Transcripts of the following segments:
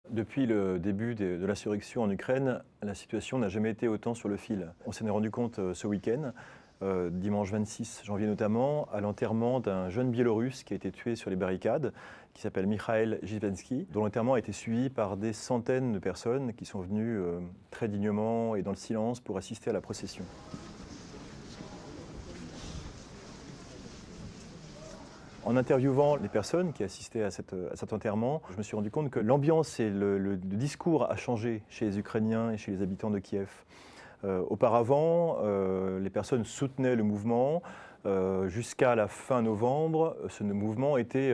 Depuis le début de l'insurrection en Ukraine, la situation n'a jamais été autant sur le fil. On s'en est rendu compte ce week-end, dimanche 26 janvier notamment, à l'enterrement d'un jeune Biélorusse qui a été tué sur les barricades, qui s'appelle Mikhail Jizvenski, dont l'enterrement a été suivi par des centaines de personnes qui sont venues très dignement et dans le silence pour assister à la procession. En interviewant les personnes qui assistaient à cet enterrement, je me suis rendu compte que l'ambiance et le discours a changé chez les Ukrainiens et chez les habitants de Kiev. Auparavant, les personnes soutenaient le mouvement. Jusqu'à la fin novembre, ce mouvement était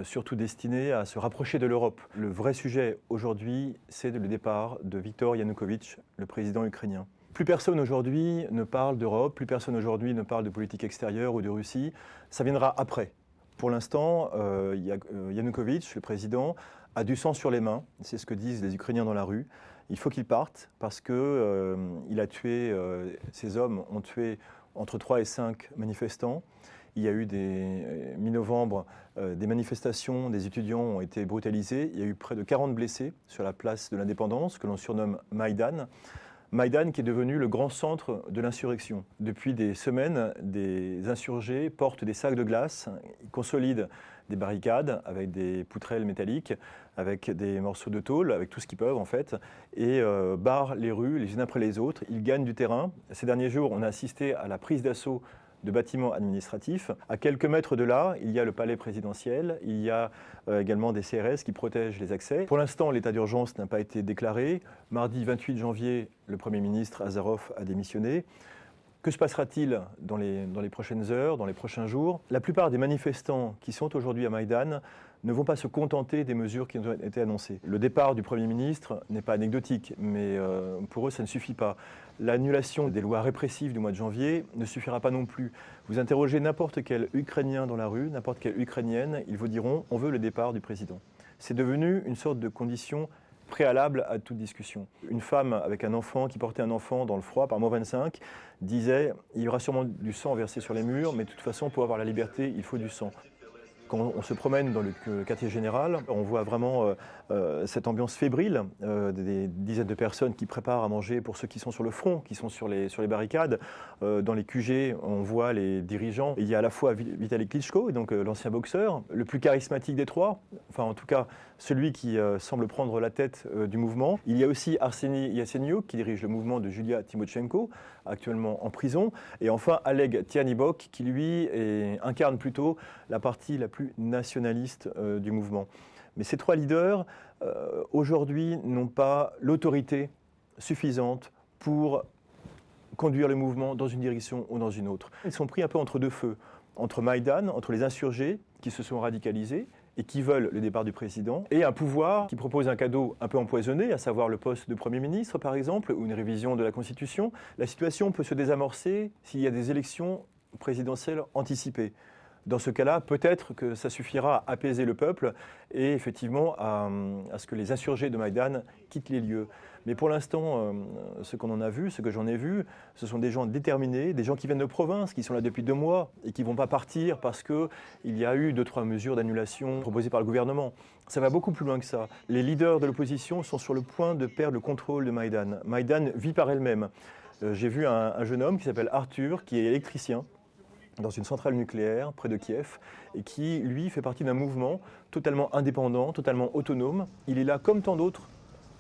surtout destiné à se rapprocher de l'Europe. Le vrai sujet aujourd'hui, c'est le départ de Viktor Yanukovych, le président ukrainien. Plus personne aujourd'hui ne parle d'Europe, plus personne aujourd'hui ne parle de politique extérieure ou de Russie. Ça viendra après. Pour l'instant, Yanukovych, le président, a du sang sur les mains. C'est ce que disent les Ukrainiens dans la rue. Il faut qu'il parte parce qu'il a tué, ces hommes ont tué entre 3 et 5 manifestants. Il y a eu mi-novembre, des manifestations, des étudiants ont été brutalisés. Il y a eu près de 40 blessés sur la place de l'Indépendance, que l'on surnomme Maïdan. Maïdan qui est devenu le grand centre de l'insurrection. Depuis des semaines, des insurgés portent des sacs de glace, ils consolident des barricades avec des poutrelles métalliques, avec des morceaux de tôle, avec tout ce qu'ils peuvent en fait, et barrent les rues les unes après les autres. Ils gagnent du terrain. Ces derniers jours, on a assisté à la prise d'assaut de bâtiments administratifs. À quelques mètres de là, il y a le palais présidentiel, il y a également des CRS qui protègent les accès. Pour l'instant, l'état d'urgence n'a pas été déclaré. Mardi 28 janvier, le Premier ministre Azarov a démissionné. Que se passera-t-il dans les prochaines heures, dans les prochains jours? La plupart des manifestants qui sont aujourd'hui à Maïdan ne vont pas se contenter des mesures qui ont été annoncées. Le départ du Premier ministre n'est pas anecdotique, mais pour eux, ça ne suffit pas. L'annulation des lois répressives du mois de janvier ne suffira pas non plus. Vous interrogez n'importe quel Ukrainien dans la rue, n'importe quelle Ukrainienne, ils vous diront « on veut le départ du président ». C'est devenu une sorte de condition préalable à toute discussion. Une femme avec un enfant qui portait un enfant dans le froid par -25 disait « il y aura sûrement du sang versé sur les murs, mais de toute façon, pour avoir la liberté, il faut du sang ». Quand on se promène dans le quartier général, on voit vraiment cette ambiance fébrile, des dizaines de personnes qui préparent à manger pour ceux qui sont sur le front, qui sont sur les barricades. Dans les QG, on voit les dirigeants. Il y a à la fois Vitali Klitschko, donc l'ancien boxeur, le plus charismatique des trois, enfin en tout cas celui qui semble prendre la tête du mouvement. Il y a aussi Arseny Yatsenyuk qui dirige le mouvement de Julia Tymoshenko, actuellement en prison. Et enfin Oleg Tyanibok qui lui incarne plutôt la partie la plus nationaliste du mouvement. Mais ces trois leaders, aujourd'hui, n'ont pas l'autorité suffisante pour conduire le mouvement dans une direction ou dans une autre. Ils sont pris un peu entre deux feux, entre Maïdan, entre les insurgés qui se sont radicalisés et qui veulent le départ du président, et un pouvoir qui propose un cadeau un peu empoisonné, à savoir le poste de Premier ministre, par exemple, ou une révision de la Constitution. La situation peut se désamorcer s'il y a des élections présidentielles anticipées. Dans ce cas-là, peut-être que ça suffira à apaiser le peuple et effectivement à ce que les insurgés de Maïdan quittent les lieux. Mais pour l'instant, ce qu'on en a vu, ce que j'en ai vu, ce sont des gens déterminés, des gens qui viennent de province, qui sont là depuis 2 mois et qui ne vont pas partir parce qu'il y a eu 2-3 mesures d'annulation proposées par le gouvernement. Ça va beaucoup plus loin que ça. Les leaders de l'opposition sont sur le point de perdre le contrôle de Maïdan. Maïdan vit par elle-même. J'ai vu un jeune homme qui s'appelle Arthur, qui est électricien, dans une centrale nucléaire près de Kiev, et qui, lui, fait partie d'un mouvement totalement indépendant, totalement autonome. Il est là comme tant d'autres.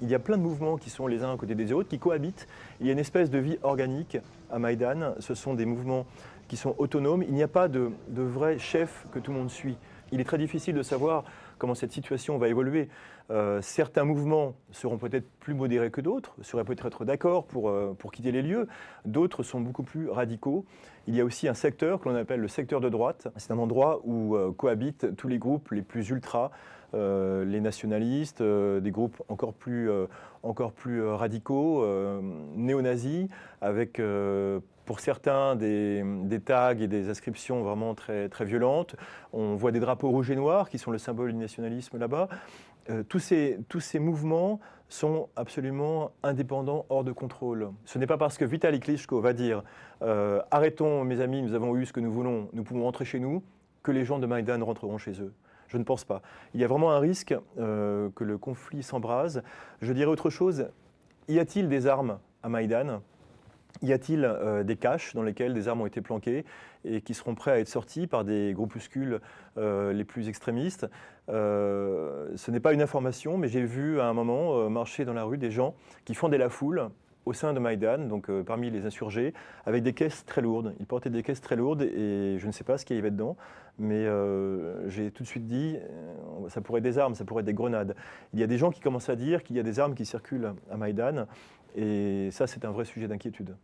Il y a plein de mouvements qui sont les uns à côté des autres, qui cohabitent. Il y a une espèce de vie organique à Maïdan. Ce sont des mouvements qui sont autonomes. Il n'y a pas de vrai chef que tout le monde suit. Il est très difficile de savoir comment cette situation va évoluer. Certains mouvements seront peut-être plus modérés que d'autres, seraient peut-être d'accord pour quitter les lieux. D'autres sont beaucoup plus radicaux. Il y a aussi un secteur que l'on appelle le secteur de droite. C'est un endroit où cohabitent tous les groupes les plus ultras, les nationalistes, des groupes encore plus radicaux, néo-nazis, avec pour certains des tags et des inscriptions vraiment très, très violentes. On voit des drapeaux rouges et noirs qui sont le symbole du nationalisme là-bas. Tous ces mouvements sont absolument indépendants, hors de contrôle. Ce n'est pas parce que Vitali Klitschko va dire arrêtons mes amis, nous avons eu ce que nous voulons, nous pouvons rentrer chez nous, que les gens de Maïdan rentreront chez eux. Je ne pense pas. Il y a vraiment un risque que le conflit s'embrase. Je dirais autre chose. Y a-t-il des armes à Maïdan? Y a-t-il des caches dans lesquelles des armes ont été planquées et qui seront prêts à être sorties par des groupuscules les plus extrémistes? Ce n'est pas une information, mais j'ai vu à un moment marcher dans la rue des gens qui fendaient la foule au sein de Maïdan, donc parmi les insurgés, avec des caisses très lourdes. Ils portaient des caisses très lourdes et je ne sais pas ce qu'il y avait dedans, mais j'ai tout de suite dit, ça pourrait être des armes, ça pourrait être des grenades. Il y a des gens qui commencent à dire qu'il y a des armes qui circulent à Maïdan, et ça c'est un vrai sujet d'inquiétude.